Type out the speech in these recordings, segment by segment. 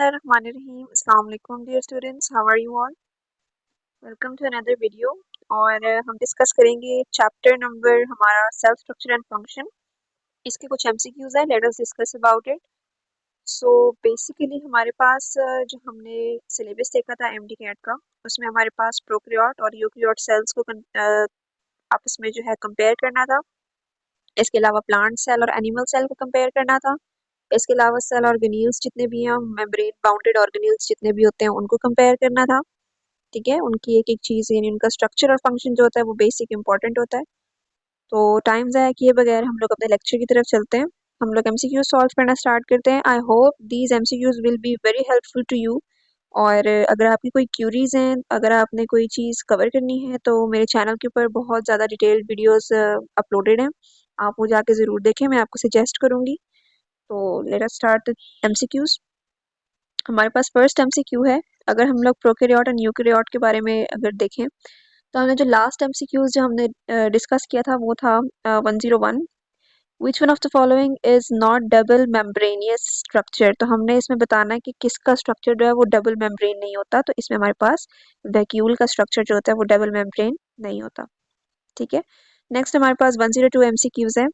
बिस्मिल्लाहिर्रहमानिर्रहीम। अस्सलाम वालेकुम dear students, how are you all? Welcome to another video. और हम डिस्कस करेंगे चैप्टर नंबर हमारा सेल्फ स्ट्रक्चर एंड फंक्शन। इसके कुछ एमसीक्यूज है, let us discuss about it. So basically हमारे पास जो हमने सिलेबस देखा था एमडी कैट का, उसमें हमारे पास प्रोकैरियोट और यूकैरियोट सेल्स को आपस में जो है कंपेयर करना था। इसके अलावा प्लांट सेल और एनिमल सेल को कंपेयर करना था। इसके अलावा सेल ऑर्गेनील्स जितने भी हैं, मेम्ब्रेन बाउंडेड ऑर्गेनील्स जितने भी होते हैं, उनको कंपेयर करना था। ठीक है, उनकी एक एक चीज़ यानी उनका स्ट्रक्चर और फंक्शन जो होता है वो बेसिक इंपॉर्टेंट होता है। तो टाइम ज़ाया किए बगैर हम लोग अपने लेक्चर की तरफ चलते हैं। हम लोग एमसीक्यूज सॉल्व करना स्टार्ट करते हैं। I hope these MCQs will be very helpful to you. और अगर आपकी कोई क्यूरीज हैं, अगर आपने कोई चीज़ कवर करनी है, तो मेरे चैनल के ऊपर बहुत ज़्यादा डिटेल्ड वीडियोस अपलोडेड हैं, आप वो जाके ज़रूर देखें, मैं आपको सजेस्ट करूँगी। तो let us start the MCQs. हमारे पास फर्स्ट एमसीक्यू है। अगर हम लोग प्रोकैरियोट एंड यूकैरियोट के बारे में अगर देखें, तो हमने जो लास्ट एमसीक्यूज जो हमने डिस्कस किया था वो था 101। विच one of the following is not double membranosus structure. तो हमने इसमें बताना है कि किसका स्ट्रक्चर जो है वो डबल मेम्ब्रेन नहीं होता। तो इसमें हमारे पास वैक्यूल का स्ट्रक्चर जो होता है वो डबल मेम्ब्रेन नहीं होता। ठीक है, नेक्स्ट हमारे पास 102 एमसीक्यूज है।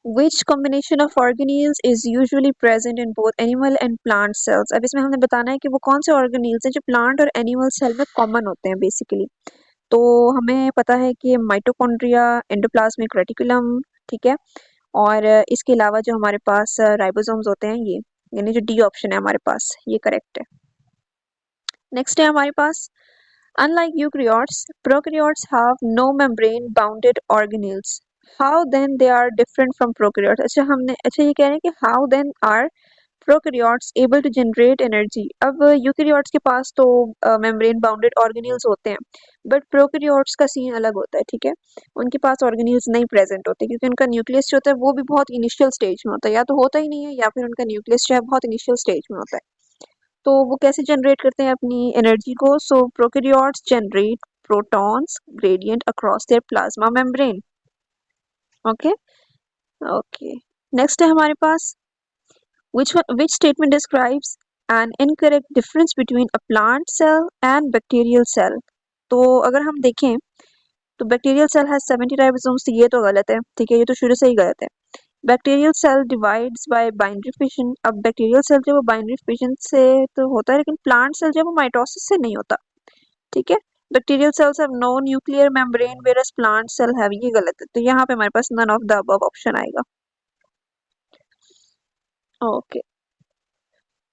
Which combination of organelles is usually present in both animal and plant cells? अब इसमें हमने बताना है कि वो कौन से organelles हैं जो plant और animal cell में common होते हैं बेसिकली। तो हमें पता है कि माइटोकॉन्ड्रिया, एंडोप्लाज्मिक रेटिकुलम, ठीक है, और इसके अलावा जो हमारे पास राइबोसोम्स होते हैं, ये यानी जो डी ऑप्शन है हमारे पास, ये करेक्ट है। नेक्स्ट है हमारे पास, unlike eukaryotes, prokaryotes have no membrane bounded organelles. How then they are different from prokaryotes? अच्छा ये कह रहे हैं कि how then are prokaryotes able to generate energy? अब यूकैरियोट्स के पास तो मेम्ब्रेन बाउंडेड ऑर्गेनील्स होते हैं, बट प्रोकैरियोट्स का सीन अलग होता है। ठीक है, उनके पास ऑर्गेनील्स नहीं प्रेजेंट होते क्योंकि उनका न्यूक्लियस जो होता है वो भी बहुत इनिशियल स्टेज में होता है, या तो होता ही नहीं है या फिर उनका न्यूक्लियस जो है बहुत इनिशियल स्टेज में होता है। तो वो कैसे जनरेट करते हैं अपनी एनर्जी को? So prokaryotes generate protons gradient across their plasma membrane. Okay okay, next है हमारे पास, which statement describes an incorrect difference between a plant cell and bacterial cell? तो अगर हम देखें तो बैक्टीरियल सेल हैज 70 राइबोसोम्स, ये तो गलत है। ठीक है, ये तो शुरू से ही गलत है। Bacterial cell divides by binary fission. अब बैक्टीरियल सेल जो वो बाइनरी फिशन से तो होता है, लेकिन प्लांट सेल जो वो माइटोसिस से नहीं होता। ठीक है, bacterial cells have no nuclear membrane whereas plant cell have, ये गलत है। तो यहाँ पे हमारे पास none of the above option आएगा। ओके,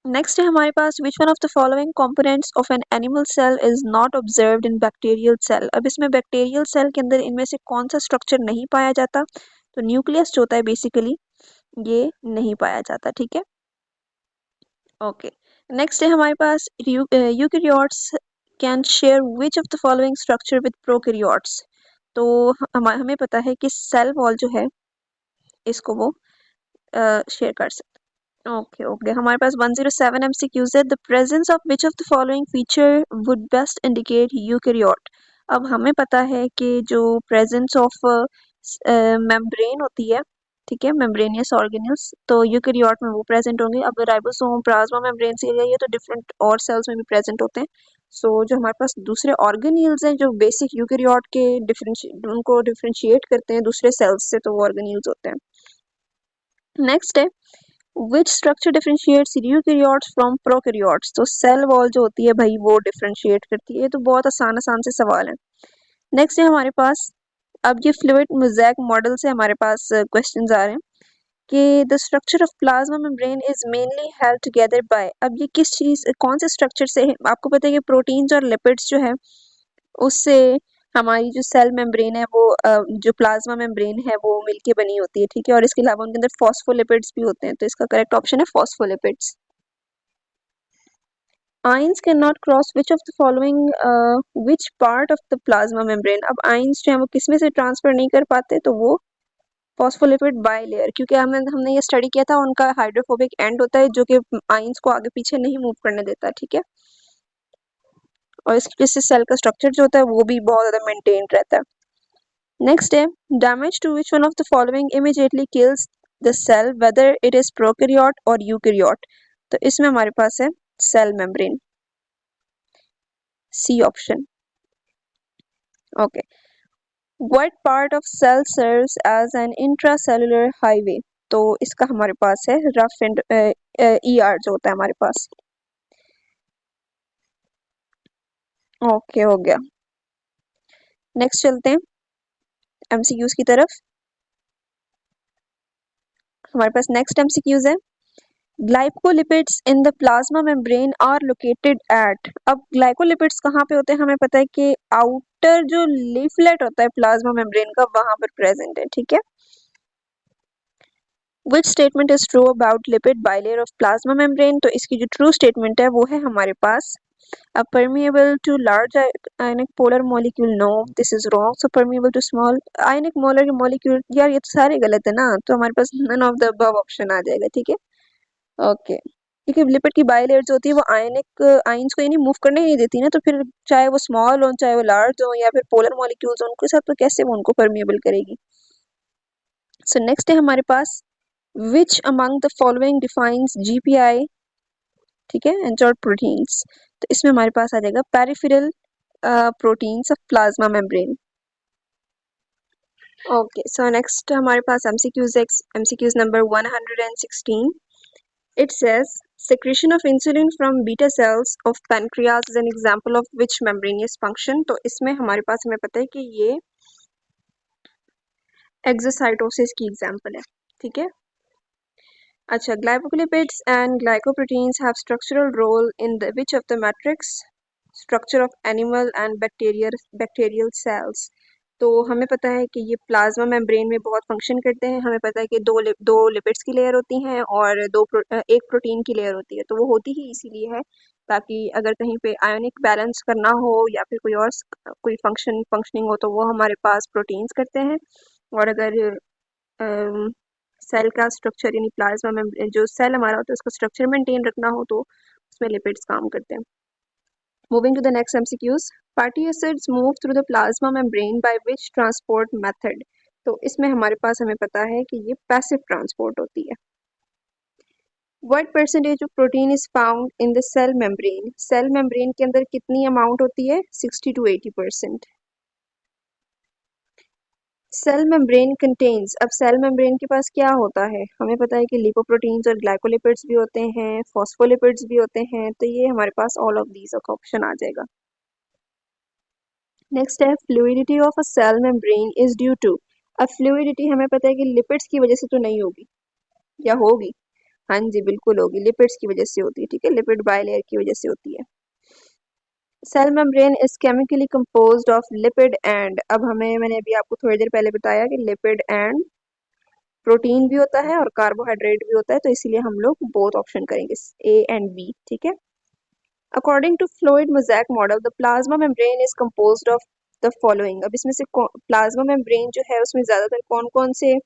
नेक्स्ट है हमारे पास, which one of the following components of an animal cell is not observed in bacterial cell. अब इसमें बैक्टीरियल सेल के अंदर इनमें से कौन सा स्ट्रक्चर नहीं पाया जाता? तो न्यूक्लियस जो होता है बेसिकली ये नहीं पाया जाता। ठीक है, ओके, नेक्स्ट है हमारे पास, eukaryotes can share which of the following structure with prokaryotes. तो हमें पता है कि सेल वॉल जो है इसको वो शेयर कर सकते हैं। ओके ओके, हमारे पास 107 एमसीक्यूज है। The presence of which of the following feature would best indicate eukaryote. अब हमें पता है कि जो प्रेजेंस ऑफ मेम्ब्रेन होती है, ठीक है, मेम्ब्रेनियस ऑर्गेनल्स, तो यूकैरियोट में वो प्रेजेंट होंगे। अब राइबोसोम, प्लाज्मा मेम्ब्रेन सीरिया, ये तो डिफरेंट और सेल्स में भी प्रेजेंट होते हैं। सो जो हमारे पास दूसरे ऑर्गेनील्स हैं जो बेसिक यूकैरियोट के उनको डिफरेंशिएट करते हैं दूसरे सेल्स से, तो वो ऑर्गेनील्स होते हैं। नेक्स्ट है, which structure differentiates eukaryotes from prokaryotes. तो सेल वॉल जो होती है भाई वो डिफरेंशिएट करती है। तो बहुत आसान आसान से सवाल है। नेक्स्ट है हमारे पास, अब ये फ्लूइड मोज़ेक मॉडल से हमारे पास क्वेश्चंस आ रहे हैं कि the structure of plasma membrane is mainly held together by. अब ये किस चीज, कौन से स्ट्रक्चर से है? आपको पता है कि प्रोटीन्स और लिपिड्स जो है उससे हमारी जो सेल मेम्ब्रेन है वो जो प्लाज्मा मेम्ब्रेन है वो मिलके बनी होती है। ठीक है, और इसके अलावा उनके अंदर फॉस्फोलिपिड्स भी होते हैं। तो इसका करेक्ट ऑप्शन है phospholipids. Ions can not cross which of the following, which part of the plasma membrane. अब आयंस जो है वो किस में से ट्रांसफर नहीं कर पाते? तो वो फॉस्फोलिपिड बाइलेयर, क्योंकि हमने हमने ये स्टडी किया था, उनका हाइड्रोफोबिक एंड होता है जो कि आयंस को आगे पीछे नहीं मूव करने देता। ठीक है, और इसकी वजह से सेल का स्ट्रक्चर जो होता है वो भी बहुत ज़्यादा मेंटेन रहता है। नेक्स्ट है, damage to which one of the following immediately kills the cell whether it is prokaryote और यूकैरियोट। तो इसमें हमारे पास है cell membrane, C option. Okay, what part of cell serves as an intracellular highway? तो इसका हमारे पास है रफ एंड ईआर जो होता है हमारे पास। ओके, हो गया। नेक्स्ट चलते हैं एमसीक्यूज की तरफ। हमारे पास नेक्स्ट एमसीक्यूज है, glycolipids in the plasma membrane are located at. अब ग्लाइकोलिपिड्स कहाँ पे होते हैं? हमें पता है कि आउटर जो लीफलेट होता है प्लाज्मा मेम्ब्रेन का वहां पर प्रेजेंट है, ठीक है। Which statement is true about lipid bilayer of plasma membrane? तो इसकी जो ट्रू स्टेटमेंट है वो है हमारे पास permeable to large ionic polar molecule, no this is wrong. So permeable to small ionic molar molecule, यार ये तो सारे गलत है ना, तो हमारे पास none of the above option आ जाएगा, ठीक है। ओके, क्योंकि लिपिड की बाइलेयर जो होती है वो आयनिक आयंस को यानी मूव करने ही नहीं देती ना, तो फिर चाहे वो स्मॉल हो चाहे वो लार्ज हो या फिर पोलर मॉलिक्यूल्स हो, उनके साथ तो कैसे वो उनको परमिएबल करेगी। सो नेक्स्ट है हमारे पास, which among the following defines GPI, ठीक है, एंजॉयड प्रोटीन्स। तो इसमें हमारे पास आ जाएगा peripheral proteins of plasma membrane. Okay, so next हमारे पास MCQs number 116। It says secretion of insulin from beta cells of pancreas is an example of which membranous function? तो इसमें हमारे पास हमें पता है कि ये एक्सोसाइटोसिस की एग्जांपल है, ठीक है। अच्छा, glycolipids and glycoproteins have structural role in the which of the matrix structure of animal and bacterial cells? तो हमें पता है कि ये प्लाज्मा मेम्ब्रेन में बहुत फंक्शन करते हैं। हमें पता है कि दो लिपिड्स की लेयर होती हैं और एक प्रोटीन की लेयर होती है। तो वो होती ही इसीलिए है ताकि अगर कहीं पे आयोनिक बैलेंस करना हो या फिर कोई फंक्शनिंग हो तो वो हमारे पास प्रोटीन्स करते हैं। और अगर सेल का स्ट्रक्चर यानी प्लाज्मा मेम्ब्रेन जो सेल हमारा होता है उसका स्ट्रक्चर मेंटेन रखना हो तो उसमें लिपिड्स काम करते हैं। Moving to the next MCQs, fatty acids move through the plasma membrane by which transport method? तो इसमें हमारे पास हमें पता है कि ये पैसिव ट्रांसपोर्ट होती है। What percentage of protein is found in the cell membrane? Cell membrane के अंदर कितनी अमाउंट होती है? 60 to 80%। सेल मेम्ब्रेन कंटेन्स, अब सेल मेम्ब्रेन के पास क्या होता है? हमें पता है कि लिपोप्रोटीन्स और ग्लाइकोलिपिड्स भी होते हैं, फॉस्फोलिपिड्स भी होते हैं, तो ये हमारे पास ऑल ऑफ दीज का ऑप्शन आ जाएगा। नेक्स्ट है, fluidity of a cell membrane is due to. अब फ्लूइडिटी हमें पता है कि लिपिड्स की वजह से तो नहीं होगी, या होगी? हाँ जी, बिल्कुल होगी, लिपिड्स की वजह से होती है, ठीक है, लिपिड बाइलेयर की वजह से होती है। Cell membrane is chemically composed of lipid and, अब मैंने अभी आपको थोड़ी देर पहले बताया कि लिपिड एंड प्रोटीन भी होता है और कार्बोहाइड्रेट भी होता है, तो इसीलिए हम लोग बोथ ऑप्शन करेंगे, ए एंड बी, ठीक है। According to fluid mosaic model the plasma membrane is composed of the following. अब इसमें से प्लाज्मा मेम्ब्रेन जो है उसमें ज्यादातर कौन कौन से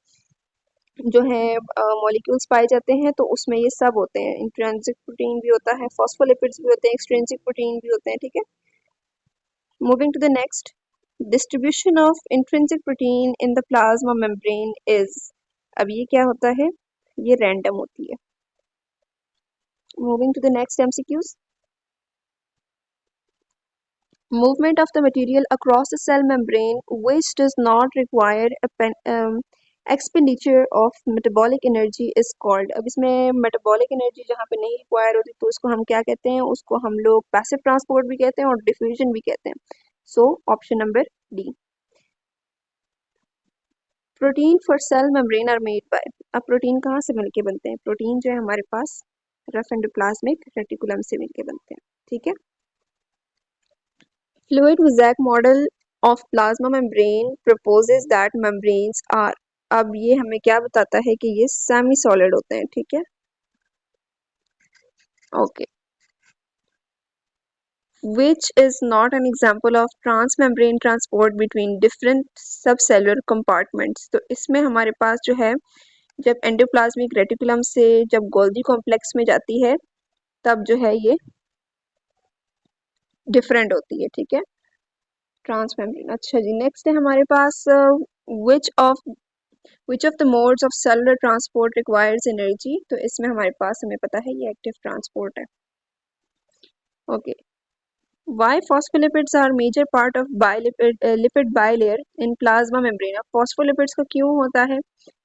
जो है मॉलिक्यूल्स पाए जाते हैं? तो उसमें ये सब होते हैं, इंट्रिंसिक प्रोटीन भी होता है, फॉस्फोलिपिड्स भी होते हैं, एक्सट्रिंसिक प्रोटीन भी होते हैं, ठीक है। Moving to the next, distribution of intrinsic protein in the plasma membrane is, अब ये क्या होता है? ये रैंडम होती है। Moving to the next MCQs, movement of the material across the cell membrane which does not require expenditure of metabolic energy is called। अब इसमें metabolic energy जहाँ पे नहीं रिक्वायर होती तो उसको हम क्या कहते हैं? उसको हम लोग पैसिव ट्रांसपोर्ट भी कहते हैं और डिफ्यूजन भी कहते हैं। So option number D. Protein for cell membrane are made by, अब प्रोटीन कहाँ से मिलके बनते हैं? प्रोटीन जो है हमारे पास रफ एंडोप्लाज्मिक रेटिकुलम से मिलके बनते हैं, ठीक है। Fluid mosaic model of plasma membrane proposes that membranes are, अब ये हमें क्या बताता है कि ये सेमी सॉलिड होते हैं, ठीक है। Okay, which is not an example of transmembrane transport between different subcellular compartments? तो इसमें हमारे पास जो है जब एंडोप्लाज्मिक रेटिकुलम से जब गोल्गी कॉम्प्लेक्स में जाती है तब जो है ये डिफरेंट होती है, ठीक है, ट्रांसमेम्ब्रेन। अच्छा जी, नेक्स्ट है हमारे पास which of which of the modes of cellular transport requires energy, तो इसमें हमारे पास हमें पता है ये एक्टिव ट्रांसपोर्ट है। Okay, why phospholipids are major part of lipid bilayer in plasma membrane. अब फॉस्फोलिपिड्स का क्यों होता है,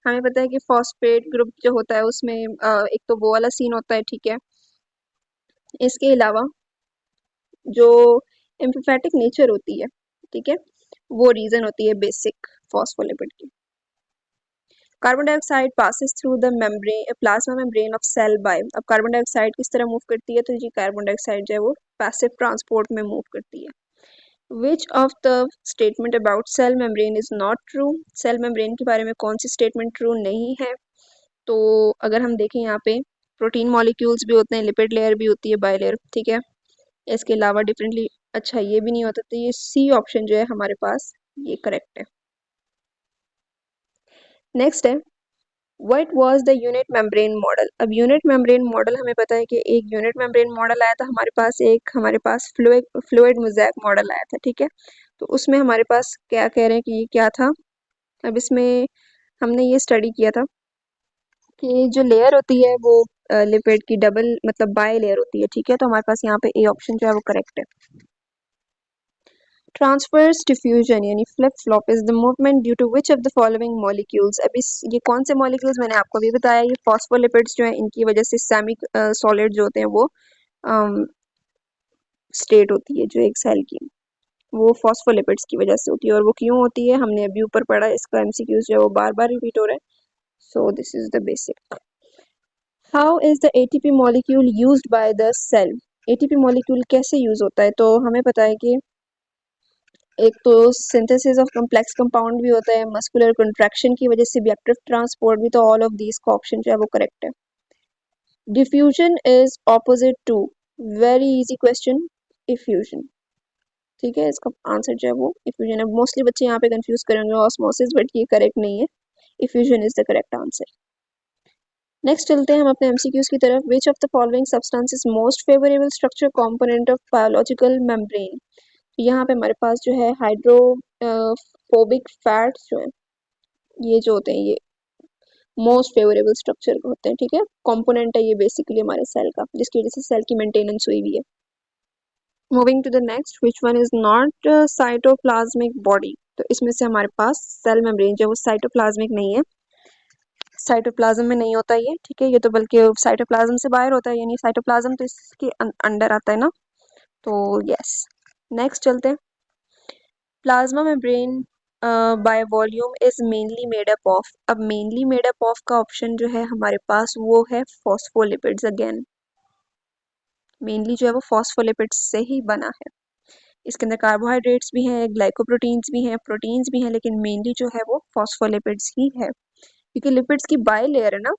हमें पता है कि फॉस्फेट ग्रुप जो होता है उसमें एक तो वो वाला सीन होता है, ठीक है। इसके अलावा जो एम्फिफेटिक नेचर होती है, ठीक है, वो रीजन होती है बेसिक फॉस्फोलिपिड की। Carbon dioxide passes through the membrane plasma membrane of cell by. अब कार्बन डाइऑक्साइड किस तरह मूव करती है, तो जी कार्बन डाइऑक्साइड जो है वो पैसिव ट्रांसपोर्ट में मूव करती है। Which of the statement about cell membrane is not true. Cell membrane के बारे में कौन सी स्टेटमेंट ट्रू नहीं है, तो अगर हम देखें यहाँ पे प्रोटीन मॉलिक्यूल्स भी होते हैं, लिपिड लेयर भी होती है, बायलेयर, ठीक है। इसके अलावा डिफरेंटली, अच्छा ये भी नहीं होता, तो ये सी ऑप्शन जो है हमारे पास ये करेक्ट है। नेक्स्ट है what was the unit membrane model. अब यूनिट मेम्ब्रेन मॉडल हमें पता है कि एक यूनिट मेम्ब्रेन मॉडल आया था हमारे पास, एक हमारे पास फ्लूइड मोज़ेक मॉडल आया था, ठीक है। तो उसमें हमारे पास क्या कह रहे हैं कि ये क्या था। अब इसमें हमने ये स्टडी किया था कि जो लेयर होती है वो लिपिड की डबल मतलब बाय लेयर होती है, ठीक है। तो हमारे पास यहाँ पे ए ऑप्शन जो है वो करेक्ट है। ट्रांसवर्स डिफ्यूजन यानी flip flop is the movement due to which of the following molecules. अब इस ये कौन से मॉलिक्यूल्स, मैंने आपको भी बताया, ये फॉस्फोलिपिड्स जो है इनकी वजह से सेमी सॉलिड जो होते हैं वो स्टेट होती है जो एक सेल की, वो फॉस्फोलिपिड्स की वजह से होती है। और वो क्यों होती है हमने अभी ऊपर पढ़ा, इसका एमसीक्यूज जो है वो बार बार रिपीट हो रहा है। So this is the basic. How is the ATP molecule used by the cell. ATP molecule कैसे यूज होता है, तो हमें पता है कि एक तो सिंथेसिस ऑफ कॉम्प्लेक्स कंपाउंड भी होता है, मस्कुलर कंट्रैक्शन की वजह से भी, एक्टिव ट्रांसपोर्ट भी, तो ऑल ऑफ दीज का ऑप्शन जो है वो करेक्ट है। Diffusion is opposite to, very easy question, effusion, ठीक है। इसका आंसर जो है वो इफ्यूजन है। मोस्टली बच्चे यहाँ पे कंफ्यूज करेंगे ऑस्मोसिस, बट ये करेक्ट नहीं है, effusion is the correct answer. Next चलते हैं हम अपने एमसीक्यूज की तरफ। विच of the following substance is most favourable structure component of biological membrane. यहाँ पे हमारे पास जो है हाइड्रोफोबिक फैट्स जो है ये जो होते हैं ये मोस्ट फेवरेबल स्ट्रक्चर होते हैं, ठीक है। कंपोनेंट है ये बेसिकली हमारे सेल का, जिसकी वजह से सेल की मेंटेनेंस हुई भी है। Moving to the next, which one is not cytoplasmic body. तो इसमें से हमारे पास सेल मेम्ब्रेन जो है वो साइटोप्लाज्मिक नहीं है, साइटोप्लाज्म में नहीं होता ये, ठीक है। ये तो बल्कि साइटोप्लाज्म से बाहर होता है, यानी साइटोप्लाज्म तो इसके अंडर आता है ना, तो यस। नेक्स्ट चलते हैं। Plasma membrane by volume is mainly made up of. अब मेनली मेड अप ऑफ का ऑप्शन जो है हमारे पास वो है फॉस्फोलिपिड्स। अगेन मेनली जो है वो फॉस्फोलिपिड्स से ही बना है। इसके अंदर कार्बोहाइड्रेट्स भी हैं, ग्लाइकोप्रोटीन्स भी हैं, प्रोटीन्स भी हैं, लेकिन मेनली जो है वो फॉस्फोलिपिड्स ही है, क्योंकि लिपिड्स की बाय लेयर है ना,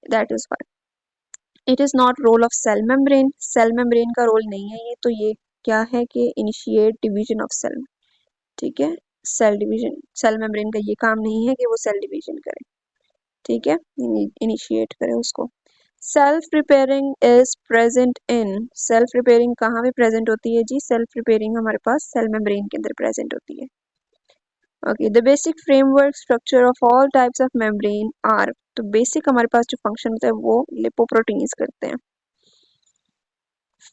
that is why. It is not role of cell membrane, cell membrane का रोल नहीं है ये, तो ये क्या है कि इनिशिएट डिवीजन ऑफ सेल, ठीक है। सेल डिवीजन, सेल मेम्ब्रेन का ये काम नहीं है कि वो सेल डिवीजन करे, ठीक है, इनिशिएट करे उसको। Self preparing is present in. Self preparing कहाँ पे प्रेजेंट होती है जी, सेल्फ प्रिपेयरिंग हमारे पास सेल मेम्ब्रेन के अंदर प्रेजेंट होती है। Okay, the basic framework structure of all types of membrane are. तो बेसिक हमारे पास जो फंक्शन होता है वो लिपोप्रोटीन्स करते हैं।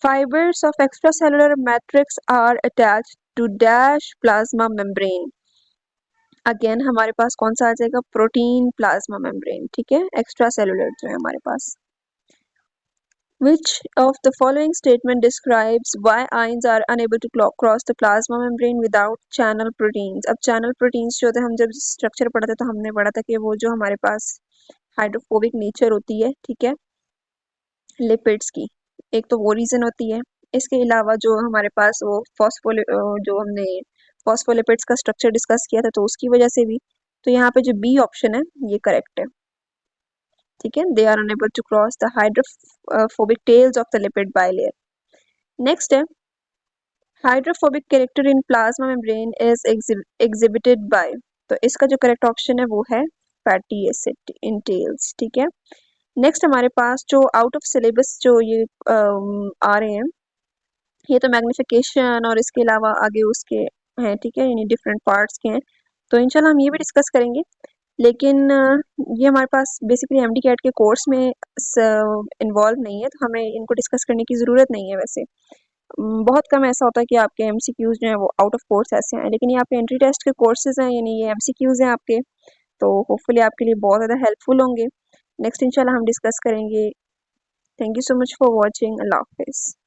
Fibers of extracellular matrix are attached to dash plasma membrane. Again हमारे पास कौन सा आ जाएगा, प्रोटीन प्लाज्मा मेम्ब्रेन, ठीक है, एक्स्ट्रा सेलुलर जो है हमारे पास। Which of the following statement describes why ions are unable to cross the plasma membrane without channel proteins। अब channel proteins जो होते हैं, हम जब स्ट्रक्चर पढ़ते तो हमने पढ़ा था कि वो जो हमारे पास हाइड्रोफोबिक नेचर होती है, ठीक है, लिपिड्स की, एक तो वो रीजन होती है। इसके अलावा जो हमारे पास वो जो हमने फॉस्फोलिपिड्स का स्ट्रक्चर डिस्कस किया था तो उसकी वजह से भी। तो यहाँ पे जो बी ऑप्शन है ये करेक्ट है, ठीक है। They are unable to cross the hydrophobic tails of the lipid bilayer. Next है hydrophobic character in plasma membrane is exhibited by. तो इसका जो करेक्ट ऑप्शन है वो है फैटी एसिड इन टेल्स, ठीक है। नेक्स्ट हमारे पास जो आउट ऑफ सिलेबस जो ये आ रहे हैं, ये तो मैग्निफिकेशन और इसके अलावा आगे उसके हैं, ठीक है, यानी डिफरेंट पार्ट्स के हैं, तो इंशाल्लाह हम ये भी डिस्कस करेंगे। लेकिन ये हमारे पास बेसिकली एमडी कैट के कोर्स में इन्वॉल्व नहीं है, तो हमें इनको डिस्कस करने की ज़रूरत नहीं है वैसे। बहुत कम ऐसा होता है कि आपके एमसीक्यूज़ जो हैं वो आउट ऑफ कोर्स ऐसे हैं, लेकिन ये आपके एंट्री टेस्ट के कोर्सेज़ हैं, यानी ये एमसीक्यूज़ हैं आपके, तो होपफुली आपके लिए बहुत ज़्यादा हेल्पफुल होंगे। नेक्स्ट इंशाल्लाह हम डिस्कस करेंगे। Thank you so much for watching. अल्लाह हाफ़िज़।